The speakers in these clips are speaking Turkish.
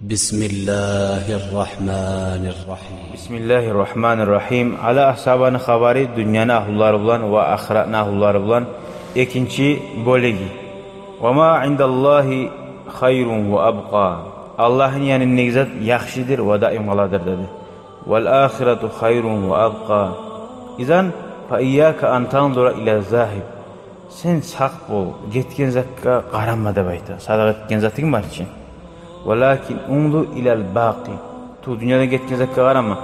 Bismillahirrahmanirrahim. Bismillahirrahmanirrahim. Ala ashabani xabari dünyanı ahullari bilan va axiratni ahullari bilan ikinci bo'ligi. Va ma indallahi xayrun va abqa. Allah'ın yani negizat yaxshidir va daim qoladir dedi. Val axiratu xayrun va abqa. İzan fa iyyaka an tanzura ila zahib. Sen saq bol, ketken zakka qaranma deb aytadi. Sadaqa etken zating barchi. Walakin undu ilal baqi. Tu dünyada ketken zakka qarama.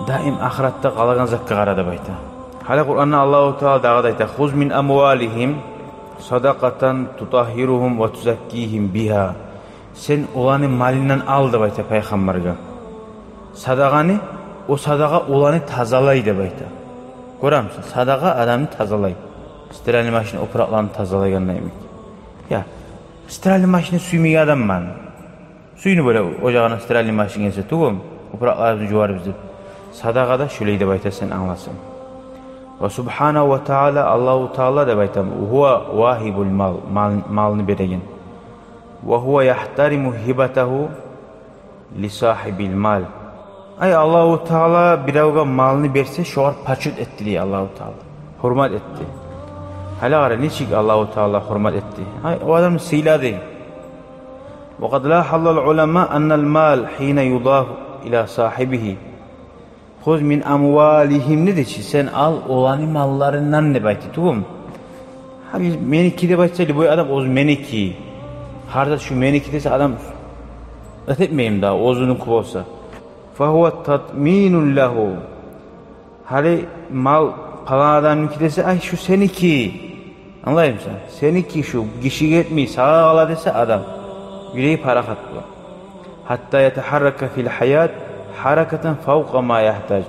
Daim ahiratda qalagan zakka qara deb aytadi. Hali Qur'onda Alloh taolo da'vat aytadi. Xuz min amwalihim sadaqatan tutahhiruhum va tuzakkihim biha. Sen ularni malinden al deb aytadi payg'ambarga. Sadaqani, o sadaqa ularni tazalaydi deb aytadi. Ko'ramsiz? Sadaqa adamni tazalaydi. Stirali mashina o'piroqlarni tazalagandan emas. Ya, stirali mashina suymagan odamman. Suyunu böyle ocağına stirali mashinasi tugum, o'piroqlarni juvarib deb. Sadaqada shulay deb aytadi, sen anglasin. Va subhanahu va taala Alloh taala deb aytam. Huwa wahibul mal, malni bergan. Va huwa yahtarimu hibatahu li sahibil mal. Ay Alloh taala birovga malni bersa, sho'r pachut etdi deydi Alloh taala. Hurmat etdi. Hala qara nechik Alloh taala hurmat etdi. Ay o odamni siyladi. وقد لاحظ العلماء أن المال حين يضاف إلى صاحبه خذ من أموالهم ne ki sen al olanı mallarından ne baytı tuğum. Abi meniki de baytsaydı bu adam oz meniki. Harda şu meniki dese adam etmeyeyim daha ozunun kuvosa. فهو تطمين له. Hali mal falan adamınki dese ay şu seniki. Anlayayım sen. Seniki şu kişi etmeyi sağa ala dese adam. Yüreği harakat bu. Hatta yeteharraka fil hayat harakatan fawqa ma yahtaj.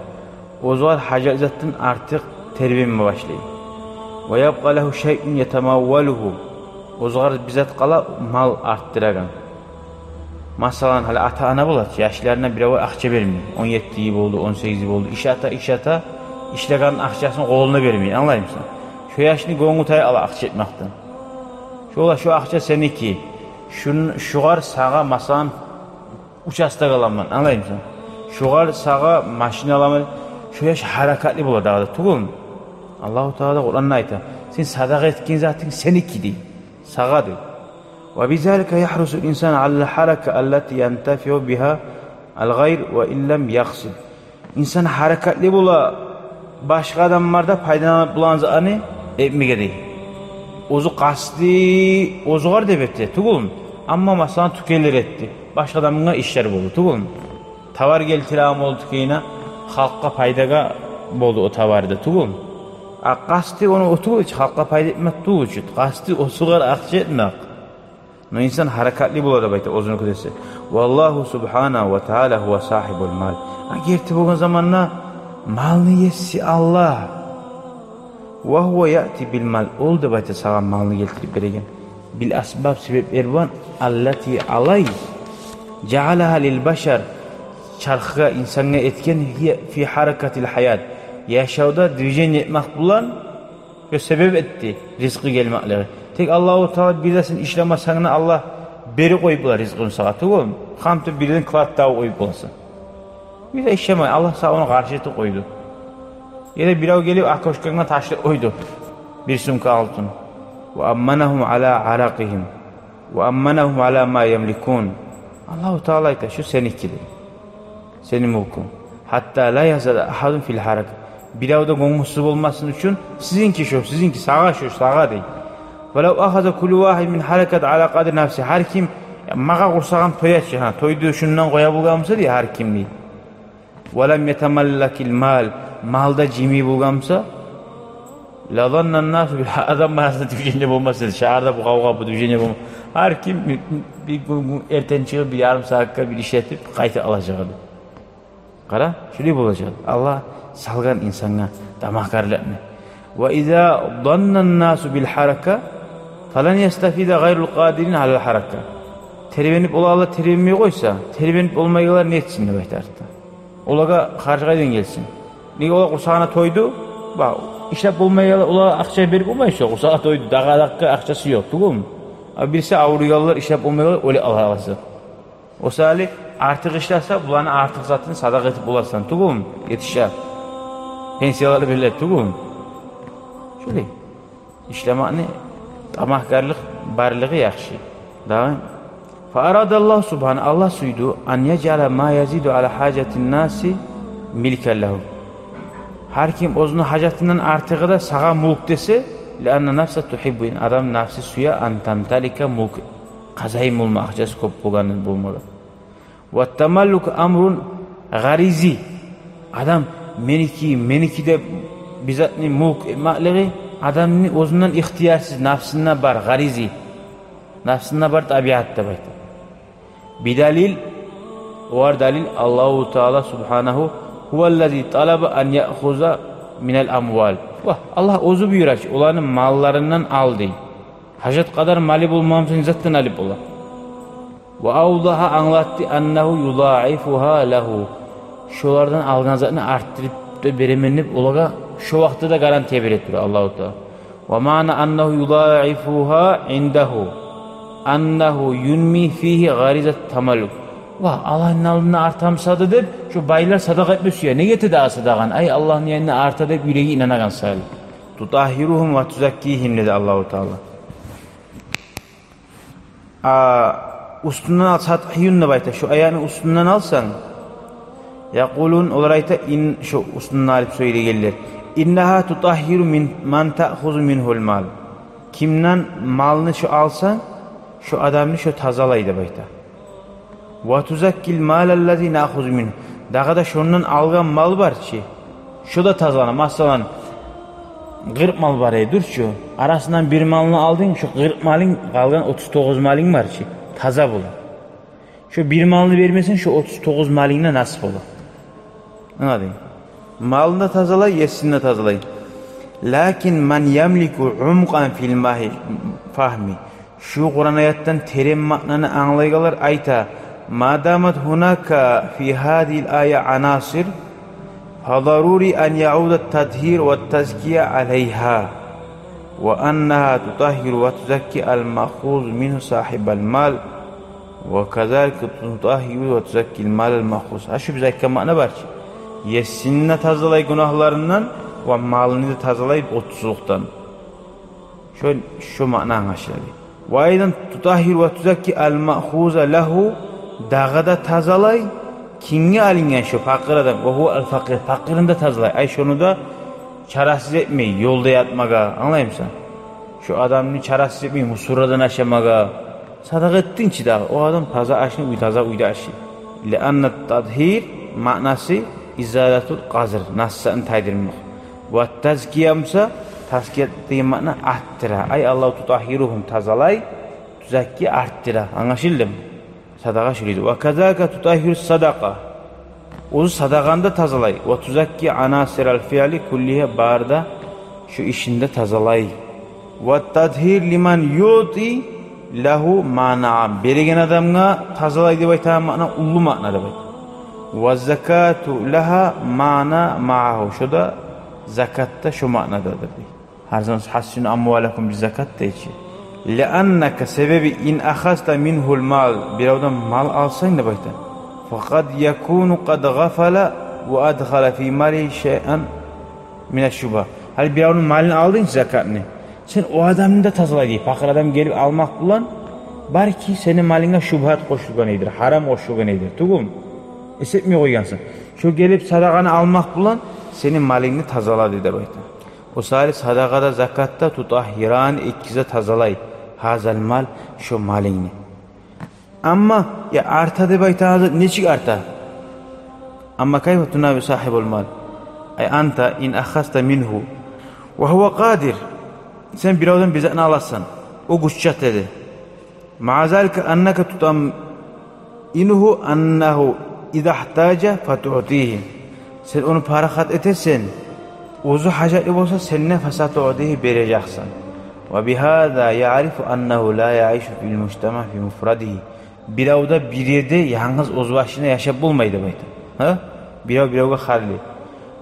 O zaman hacazatın artık terbiyeme başlayın. Ve yabqa lehu şey'un yetemavvaluhu. O zaman bizat qala mal arttıragan. Masalan hali ata ana bolar, yaşlarına bir var akça vermiyor. 17 yıl oldu, 18 yıl oldu. İş ata işlegan akçasını koluna vermiyor. Anlayayım sen. Şu yaşını goğutay ala akça etmekten. Şu akça seniki. Şuğar sağa masan uçasta qalanman, anlayayım sen. Şuğar sağa maşina alaman, şu yaş harakatli bula dağda, tuğum. Allah-u Teala Kur'an'da ayta, sen sadaqa etken zaten seniki değil, sağa değil. Ve bizalika yahrusul insan alal haraka allati yantafi'u biha al-gayr ve illem yaqsid. İnsan harakatli bula, başka adamlarda faydalanıp bulanzağını etmeye değil. Ozu qasdi, ozu var debette, tuğum. Amma masalan tükeller etti. Başka adamına işler oldu, tuğum. Tavar geltiram oldu tükeyine, halkka paydaga oldu o tavarda, tuğum. Qasdi onu otuğu için, halkka payda etmek tuğu için. Qasdi o suğar akçı etmek. No insan harekatli bular bayta ozunu kudesi. Wallahu subhanahu ve taala huve sahibul mal. Gerti bugün zamanla malını yesi Allah. Ve huve ya'ti bil mal. Ol da bayta sağa malını geltirip beregen. Bil asbab sebepleri var. Allati alay. Cealaha lil başar. Çarkıga insana etken fi harakatil hayat. Yaşavda divijen etmek bulan ve sebep etti rizkı gelmekleri. Tek Allahu Teala birdesin işlemezsen Allah beri koyup bular rizkını sağa. Tuğum. Hamtı birden kılatta koyup bulasın. Bir de işlemez. Allah sağ onu karşıtı koydu. Ya da birav gelip akoşkanına taşlı koydu. Bir sumka altın. Ve ammanahum ala arakihim. Ve ammanahum ala ma yemlikun. Allahu Teala ayta şu senikidir. Senin mülkün. Hatta la yazada ahadun fil harak. Birav da gongusuz olmasın için sizinki sağa değil. Ve lav ahaza kullu vahid min harakat ala kadir nafsi. Her kim mağa kursağın toyaç ya. Toyduğu şundan koya bulgamsa diye her kim değil. Ve lem yetemallakil mal. Malda cimi bulgamsa la zannan nasu bil adam arasında düşünce bulmasın. Şehirde bu kavga bu düşünce bulmasın. Her kim bir erten çıkıp bir yarım saatte bir iş etip kayıt alacaktı. Kara şöyle bulacak. Allah salgan insana damakarlarını. Ve izâ zannan nasu bil haraka falan yestafida gayrul qadirin alel haraka. Terbenip Allah terbenmeyi koysa, terbenip olmayanlar ne etsin de baytardı. Olaga karşıdan gelsin. Ne ola kursağına toydu? Bak işlep olmayanlar ola akça verip olmayışsa kursağa toydu. Dağa dakika akçası yok, tuğum. Birisi avruyalılar işlep olmayanlar öyle alası. O sali artıq işləsə, bularını artıq zatını sadaq etib olarsan, tuğum, yetişər. Pensiyaları birlər, tuğum. Şöyle, işləməni, tamahkarlıq, barlığı yaxşı. Davim. Fa'aradallahu subhanahu, Allah suydu, an yecala ma yazidu ala hacetin nasi milkellahu. Her kim özünün hacetinden artığı da sağa mulk dese, لأن nafsa tuhibbuin, adam nafsi suya antamtalika mulk, qazayim olmaq, jas köp bolğanın bolmalı. Ve tamalluk amrun garizi, adam meniki de bizatni mulk etməkliği, adamın özündən ixtiyarsız, nafsına bar, garizi, nafsına bar tabiatta bayt. Bidalil, var dalil, Allahu Teala subhanahu, huvellezî talaba an ya'khuza minel amval. Allah özü buyurar ki, onların mallarından al deyil. Hacet kadar mali bulmamsın, zaten alip ola. Ve avdaha anlattı annehu yudaifuha lehu. Şolardan algan zatını arttırıp da beremenip olaga şu vakti de garantiye verir Allah-u Teala. Ve mana annehu yudaifuha indehu. Annehu yunmi fihi garizat tamalluk. Allah'ın alnına artamsadı deyip şu baylar sadaka etmesiyor. Ne getirdi sadakan? Ay Allah'ın yanına arta deyip yüreği inanagan sayılır. Tutahhiruhum ve tuzakkihim dedi Allah-u Teala. Üstünden al, satahiyunna bayta. Şu ayağını üstünden alsan, yakulun olarayta şu üstünden alıp söyle gelirler. İnneha tutahhiru man ta'khuzu minhul mal. Kimden malını şu alsan, şu adamını şu tazalaydı bayta. Ve tuzakkil mâlellezî nâhuz minhu. Daha da şundan algan mal var ki, şu da tazalana. Masalan, 40 mal var dur şu. Arasından bir malını aldın, şu 40 malın kalgan 39 malın var ki, taza bulur. Şu bir malını vermesin, şu 39 malına nasip olur. Anladın? Malını da tazalay, yesini de tazalay. Lakin men yemliku umqan fil fahmi. Şu Kur'an ayetten terim maknını anlaygalar ayta. Madamat hunaka fi hadhihi al-aya anasir fadaruri an ya'uda at-tadhhir wa at-tazkiya 'alayha wa annaha tutahhiru wa tuzakki al-ma'khuz minhu sahib al-mal wa kazalika tutahhiru wa tuzakki al-mal al-ma'khuz. Şu bir zakka ma'na var ki, yesinne tazalay günahlarından ve malını da tazalayıp otsuzluktan. Şu ma'na anlaşılır. Ve aydan tutahhiru ve tuzakki al-ma'khuza lahu, dağda tazalay, kimge alingen şu fakir adam, o hu al-fakir, fakirin de tazalay. Ay şunu da çarasız etmeyi, yolda yatmaga, anlayayım sen? Şu adamını çarasız etmeyi, musuradan aşamaga, sadaka ettin ki daha, o adam taza aşını, taza uyda aşı. Le'annet tadhir, manası, izalatul qazr, nasısan taydirmek. Ve tazkiyamsa, tazkiye ettiği mana arttıra. Ay Allah tutahhiruhum tazalay, tuzakki arttıra. Anlaşıldı mı? Sadaka şuraydı. Ve kazaka tutahhir sadaka. O sadakanda tazalay. Ve tuzakki anasiral fiili kulliye barda şu işinde tazalay. Ve tadhir liman yuti lahu mana'am. Berigen adamga tazalay diye bayta mana ullu mana da bayta. Ve zakatu laha mana ma'ahu. Şu da zakatta şu manadadır. Her zaman hassinu amvalakum bi zakat da içi. Leanneke sebebi in akhasta minhul mal, bir oradan mal alsan da bayta. Fakat yakunu kad gafala ve adkhala fi mali şey'an mineşşubha. Hal bir oradan malını aldın zakatını. Sen o adamın da tazala deyip, fakir adam gelip almak bulan, bar ki senin malına şubhat koşulgan eydir, haram koşulgan eydir. Tugum? Esetmiyor koygansın. Şu gelip sadakanı almak bulan, senin malını tazala dedi bayta. O sari sadakada zakatta tutahhiran ikize tazalay. Hazal mal şu malini. Ama ya arta de bayta hazır neçik arta? Ama kayfa tunabi sahibul mal? Ay anta in akhasta minhu ve huve qadir. Sen bir oradan bize ne alasın? O güççat dedi. Ma'azalike anneke tutam inuhu annehu idha ihtaca fatu'tihi. Sen onu parahat etesin. Ozu hacetli olsa seninle fesat o'dihi vereceksin. Ve bihâzâ ya'rifu annehu la ya'işu fil mujtema fi mufradihi. Bir avda bir yerde yalnız ozu başına yaşap bulmaydı bayta. Ha? Bir avga halli.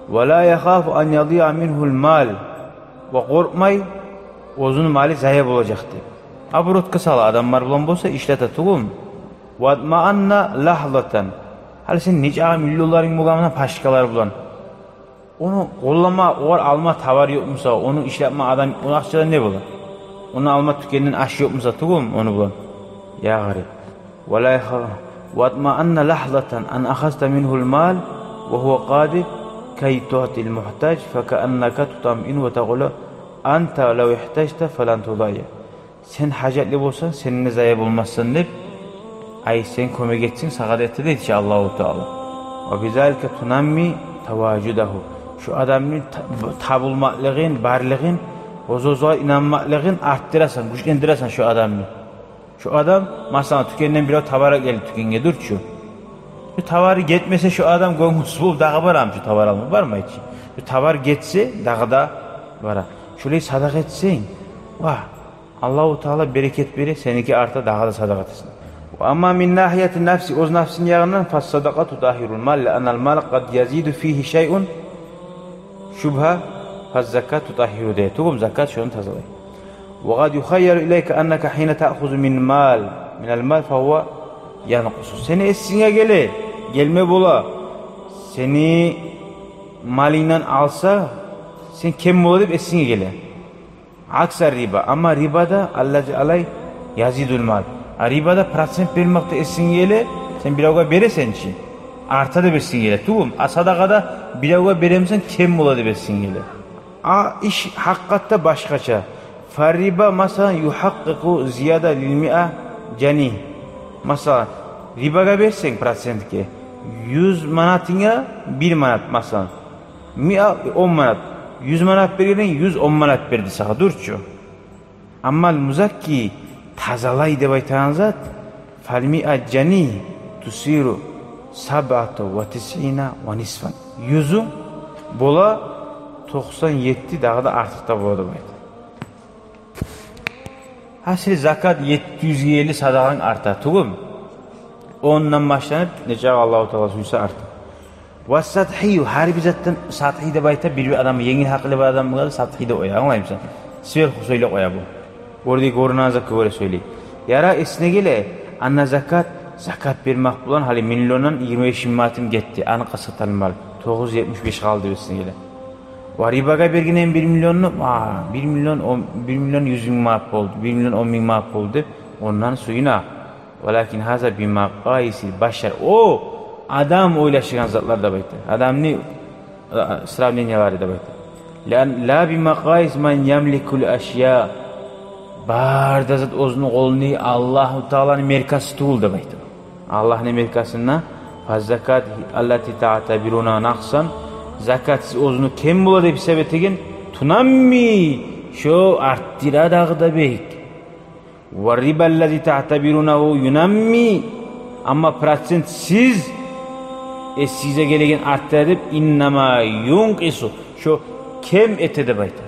Ve la yakhafu an yadi'a minhul mal. Ve korkmay ozunun mali zayıf olacaktı. Abrot kısala adamlar bulan bolsa işlete tuğum. Vatma'anna lahzatan. Hali sen necha millionlaring bo'lgandan başkalar bilan. Onu qo'llama, o'g'ir alma tovar yo'qmisa, onu ishlatma adam, uni aqchadan ne bo'ladi? Uni alma tukendan ash yo'qmisa, tug'um onu bilan. Ya g'arib. Walayha vatma'anna lahzatan an akhasta minhu al-mal wa huwa qadir kay tu'ti al-muhtaj fa ka'annaka tutam'in wa taqulu anta law ihtajta falan tudayya. Sen hajatli bo'lsan, seninle zayi bo'lmassan deb ay sen ko'mak etsin, saqat etdi deydi Alloh taolo. Va bizalika tunammi tavajudahu. Şu adamning tabulmaqligin, barligin, o'z-o'ziga inanmaqligin arttirasan, kuchlantirasan şu adamni. Şu adam masalan tükenden birov tavara geldi tükenge durchu. Şu tavarı getmese şu adam ko'ngilsiz bo'lib dağı baram şu tavar alma barmı hiç? Şu tavar getse dağda bara. Şöyle sadaka etseng, vah Allahu Teala bereket verir, seninki arta dağda sadaka etsin. Ama min nahiyeti nafsi, o'z nafsin yağından fas sadaqatu tahirul mal, anal mal qad yazidu fihi shay'un şubha faz zakat tutahhiru de. Tugum zakat şunu tazalayı. Ve qad yukhayyalu ilayka annaka hina ta'khuzu min al-mal fa huwa yanqusu. Seni esine gelme bola. Seni malinden alsa sen kim bola deb esine gele. Aksar riba. Ama ribada allazi alay yazidul mal. Ribada prosent vermekte esine gele. Sen biravga beresençi. Arta da besin gele. Tugum. Sadaqada biravga beremsen kim bola deb esine gele. İş hakikatte başkaça. Fariba mesela yuhakkiku ziyada lil mi'a cani. Mesela ribaga bersen prosentke 100 manatına 1 manat mesela. Mi'a 10 manat. 100 manat bergen 110 manat berdi sana durçu. Amma muzakki tazalay deb aytgan zat fal mi'a cani tusiru sab'ata wa tis'ina wa nisfan. 100 bola 97 dağda artıqda bo'ladi deydi. Hasili zakat 750 sadaqan artar. Tugum. Ondan başlanıp neçe Allahu Teala suysa artar. Ve sathiyu her bir zattan sathi de bayta bir adam yengil haklı bir adam var sathi de oya anlayayım sen. Sver söyle oya bu. Orada görünen zakat böyle söyleyeyim. Yara esne gele anna zakat vermek bulan hali milyondan 25 matim gitti. Anı kasatanmal 975 kaldı esne gele. Ve ribaga bergenen 1 milyonlu 1 milyon 100 bin manat oldu. 1 milyon 10 bin manat oldu. Ondan suyuna. Velakin haza bima qaisi başar. O adam oylaşıgan zatlar da baytı. Adam ne sravnenyaları da baytı. La bima qais man yamlikul ashya. Barda zat o'zini qo'lini Alloh taolaning merkasi tuğul da baytı. Allah'ın merkasına fazakat allati ta'tabiruna naqsan. Zakat siz o'zini kim bo'ladi deb hisob etgan tunammi shu arttira dag'da bek. Va riba allazi ta'tabirunahu yunammi amma prosent siz sizga kelgan arttira deb innama yunqisu shu kim etadi bayta.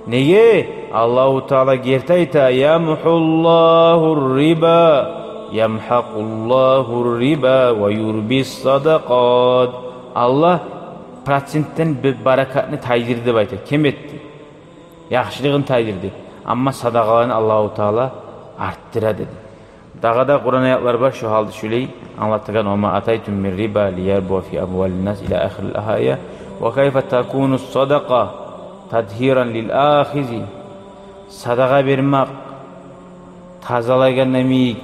Nega Allohu taolo gerta ayta yamhullohur riba yamhaqullohur riba va yurbis sadaqat. Allah prosentten bir barakatını taydirdi bayta. Kim etti? Yaxşılığını taydirdi. Ama sadaqalarını Allahu Teala arttıra dedi. Dağda Kur'an ayetler var şu halde şöyle anlattıgan ama ataytum min riba liyarbu fi amwalin nas ila ahiril ahaya ve kayfa takunu sadaqa tadhiran lil akhizi. Sadaqa vermek tazalagan nemik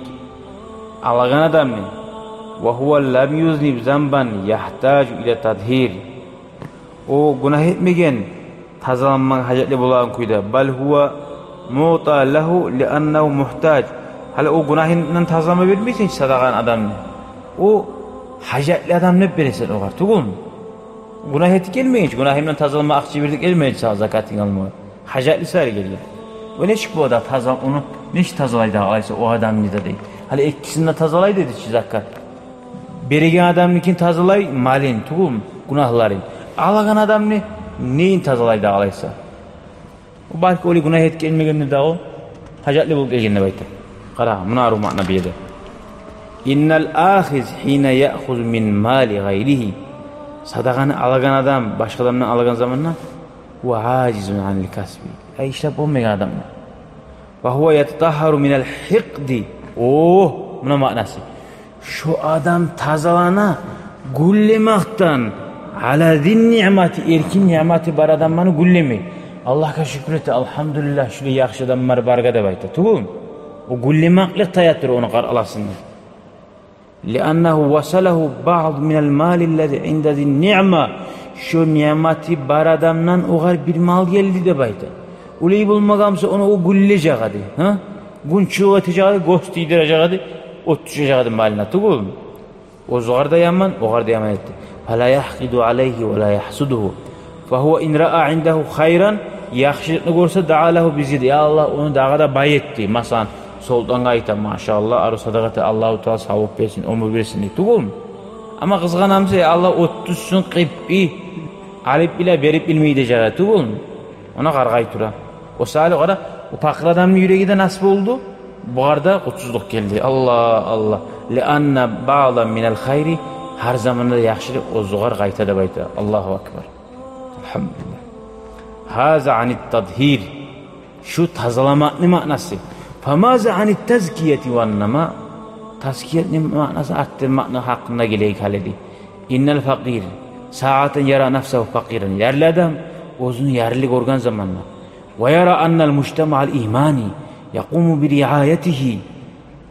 alagan adamni ve huwa lam yuznib zamban yahtaju ila tadhir. O günah etmegen tazalanmak hacetli bulan kuyda. Bal huwa muta lahu li'annahu muhtaj. Hala o günahından tazalanma vermeysen sadaqan adamni. O hacetli adam ne verirsen o var. Tugum. Günah eti gelmeyince günahından tazalanma akçı verdik elmeyince zakatın alma. Hacetli sarı geliyor. O ne çık bu adam tazalan onu ne iş tazalaydı alaysa o adam ne de değil. Hala ikisinden tazalay dedi zakat. Beregen adamnikin tazalay malin tugum günahların. Alagan adam ne? Neyin tazalaydı alaysa? O belki öyle günah et gelmegende de o hacatli bulup gelgende baytı. Qara, mınaru ma'na biyede. İnnel ahiz hine ya'khuz min mali gayrihi. Sadaqanı alagan adam, başka adamdan alagan zamanla ve acizun anil kasbi. İşte olmayan adam. Ve huve yetatahharu minel hiqdi. Buna ma'nası. Şu adam tazalana gullemaktan ala zin ni'mati erkin ni'mati bar adamlarni gullemi. Allah'a şükür et. Alhamdulillah şöyle yaxşı adamlar barga deb aytadi. Tugum. O gullemaklik tayattır onu alasın. لأنه وصله بعض من المال الذي عند ذي النعمة şu nimeti bar adamdan oğar bir mal geldi de bayta. Uleyi bulmagamsa onu o gullecek hadi. Ha? Gün çuğu atacak hadi, gost yedirecek hadi, ot düşecek hadi malına. Tugum. O zoğar da yaman, oğar da yaman etti. فَلَا يَحْقِدُ عَلَيْهِ وَلَا يَحْسُدُهُ فَهُوَ اِنْ رَأَى عِنْدَهُ خَيْرًا yaxşılıkını görse da'alahu bizidi. Ya Allah onu dağda bay etti. Masan soldan ayta maşallah arı sadakati Allahu Teala savap versin, ömür versin. Tugum. Ama kızganamsa ya Allah ot düşsün qippi alip bile berip bilmeyi diyecek. Tugum. Ona qargay tura. O sali qara o fakir adamın yüreğinde nasip oldu. Bu arada kutsuzluk geldi. Allah Allah. Lianna ba'dan minel hayri her zamanda yaxşılık o zoğar qayta da bayta. Allahu akbar. Elhamdülillah. Haza anit tadhir. Şu tazalamanın manası. Famaza anit tezkiyeti ve nama. Tazkiyetin manası arttırmanın hakkında geleyik haledi. İnnel fakir. Saaten yara nefsehu fakiren. Yerli adam özünü yerlilik organ zamanla. Ve yara annel mujtema'al imani. Yakumu bir riayetihi.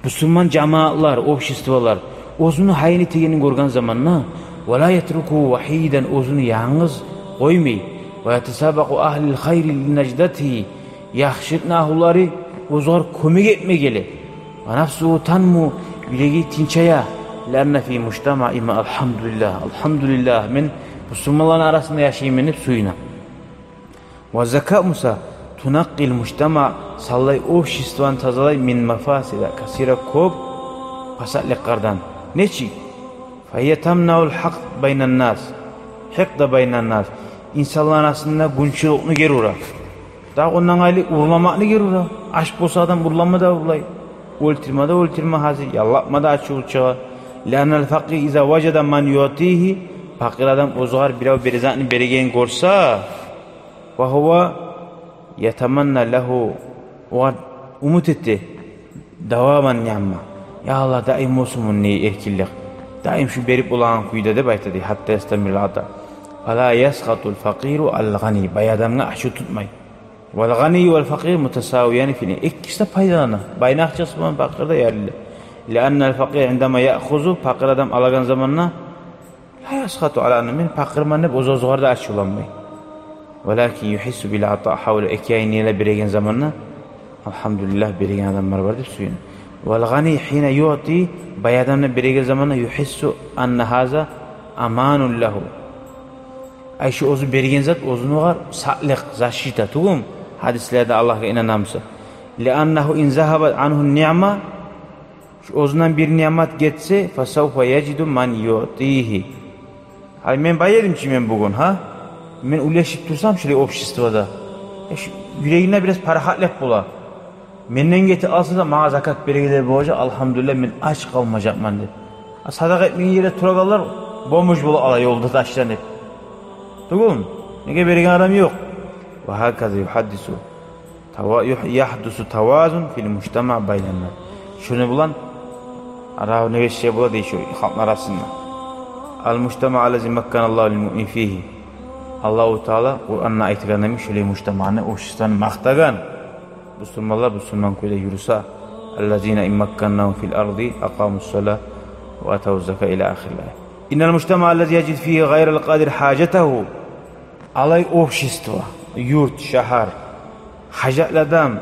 Müslüman cemaatlar, обществолар özünü hayni tegenin organ zamanla. Ve la yetruku vahiden özünü yalnız koymay. Ve yetesabaku ahlil hayri linecdatihi. Yaxşılık nahulları ozgar kömek etme gele. Ve nefsuhu tanmu yüreği tinçaya. Lerne fi mujtema'i ma elhamdülillah. Elhamdülillah men Müslümanların arasında yaşayayım hep suyuna. Ve zeka musa tunaqqil mujtema sallay обществоны tazalay min mafasida kasira kop pasatlıklardan. Neçi? Feyye tamnaul haq beynen nas. Haq da beynen nas. İnsanların arasında günçülükünü geri uğra. Daha ondan aylık uğurlamakını geri uğra. Aşk olsa adam uğurlama da uğurlay. Ultirma da ultirma hazır. Yallapma da açı uçağa. Lennel fakir iza vaceda man yutihi. Fakir adam o zoğar birav berizatını beregen gorsa. Ve huva yetamanna lehu. O umut etti. Davaman niyamma. Ya Allah daim olsun bunun neyi erkillik. Daim şu berip olan kuyda da baytadı. Hatta estemir ata. Fala yasqatul fakiru al-gani. Bay adamına aşı tutmay. Vel gani vel fakir mutasaviyani fili. İkisi de paydalana. Bayna akçası falan fakir de yerli. Leannel fakir indama ya'khuzu. Fakir adam alagan zamanla la yasqatu ala anmin. Fakir man hep ozoğarda aşı olanmay. Velakin yuhissu bil ata havle ekayniyle biregen zamanla elhamdülillah biregen adamlar vardır suyun. Vel gani hina yu'ti. Bay adamla biregen zamanla yuhissu anna haza amanun lahu. Ayşe ozu bergen zat ozunu var sa'liq zaşita tugum hadislerde Allah'a inanamsa. Li'annahu in zahabat anhu ni'ma şu ozundan bir nimet geçse fasawfa yacidu man yu'tihi. Hay men bayedim ki men bugün ha. Men ulaşıp tursam şöyle обществоda. Yüreğine biraz parahatlık bula. Menden geti alsa da mağa zakat beregeler boğaca elhamdülillah men aç kalmayacak man de. Sadaka etmeyin yere turagallar bomboş bula ala yolda taşlanıp. Tugum. Nege beregen adam yok. Ve hakaza yuhaddisu. Yahdusu tavazun fil mujtema baynenler. Şunu bulan arav neveş şey bula değişiyor halklar arasında. Al mujtema alazi mekkanallahu lil mu'min fihi. Allahu Teala Kur'an'la ayetlerinde şöyle mujtemanı oşistanı maktagan. Müslümanlar Müslüman köyde yürüse ellezine immakkannahum fil ardi aqamussalah ve atavuz zeka ila ahirler. İnnel mujtema allazi yecid fihi gayrel qadir hacetehu. Alay общество, yurt, şehir, hacatlı adam,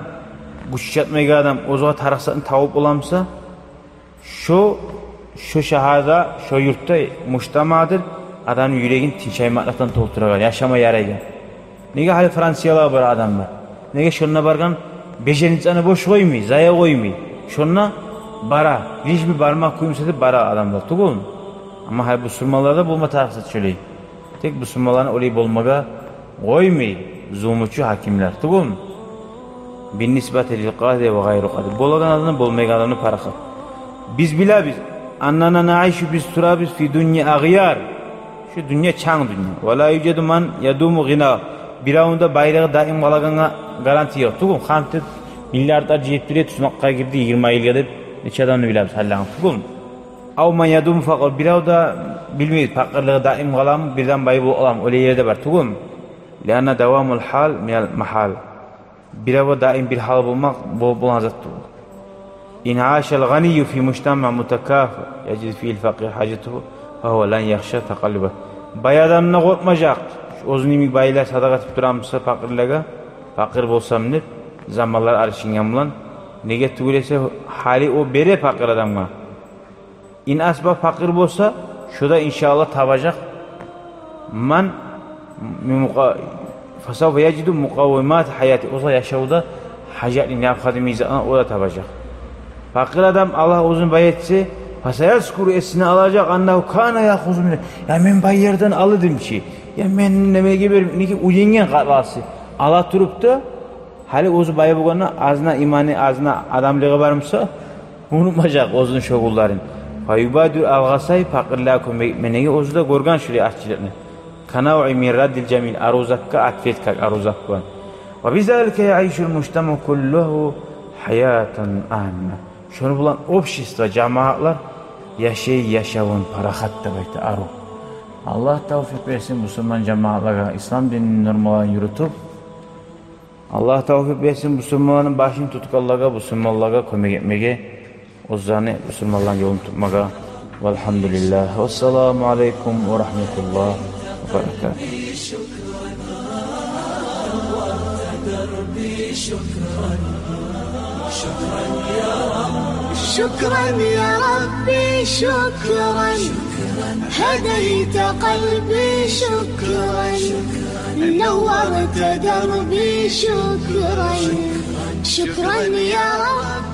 güççatmayı adam o zaman tarafsatını tavuk olamsa şu şehirde, şu yurtta mujtemadır adamın yüreğini tinçaymaktan tolturagar, yaşama yaraygan. Nege hali Fransiyalığa bir adam var. Nege şununla bargan beşen insanı boş koymuyor, zaya koymuyor. Şununla bara, hiçbir barmak koyumsa da bara adamlar, tuğun. Ama hali Müslümanlarda bulma tarafsat şöyle. Tek Müslümanların orayı bulmaga koymuyor, zulmüçü hakimler, tuğun. Bin nisbeti lil qadi ve gayru qadi. Bolagan adamın bulmayan adamını parakat. Biz bilabiz. Annana naişu biz turabiz fi dünya ağyar. Şu dünya çang dünya. Ve la yücedu man yadumu gina. Bir avunda bayrağı daim kalagana garanti yok. Tuğum hamtı milyarlar ceptire tutmakka girdi 20 yılga deb neçe adamını bilabiz hallan. Tuğum. Av man yadum fakir. Birav da bilmeydi. Fakirliği daim kalam birden bayı olam. Öyle yerde var. Tugum. Lianna devamul hal minel mahal. Birav daim bir hal bulmak bulunacak. İn aşel ganiyyu fi mujtama mutakafı yecid fi'l fakir hacetuhu fehuve lan yakhşa taqalluba. Bay adamına korkmayacak. Ozunimi baylar sadaka etip duramsa fakirliğe. Fakir bolsam ne? Zamanlar arşingan bilan nega tugulese hali o bere fakir adamga. İn asba fakir bolsa şuda inşallah tabacak. Man fasavfa yecidu mukavvimat hayati. Oza yaşavda hacatli nafkati mizanı o da tabacak. Fakir adam Allah uzun bayetse fasayazkuru esini alacak annahu kana yahuzu min. Ya men bayırdan alıdım ki. Ya men neme gibi niki uyengen qalası. Allah turuptu hali ozu bayı bolganda azna imani azna adamlığı barmsa unutmayacak ozun şogulların. Fayubadur algasay fakirla menege ozu da gorgan şuli aççılarını. Kanav'i min raddil cemil aruzakka atfet kak aruzakkan. Ve bizalike yaişul mujtama kulluhu hayatan amme. Şunu bulan общество, cemaatlar yaşavın parahat da bekte aru. Allah tevfik versin Müslüman cemaatlara, İslam dinini normalini yürütüp Allah tevfik versin Müslümanların başını tutuk Allah'a, Müslümanlara kömek etmeye, o zane Müslümanların yolunu tutmaya. Velhamdülillah. Vesselamu aleyküm ve rahmetullah ve berekatuhu. شكرا يا ربي شكرا هديت قلبي شكرا نورت دربي شكرا شكرا يا رب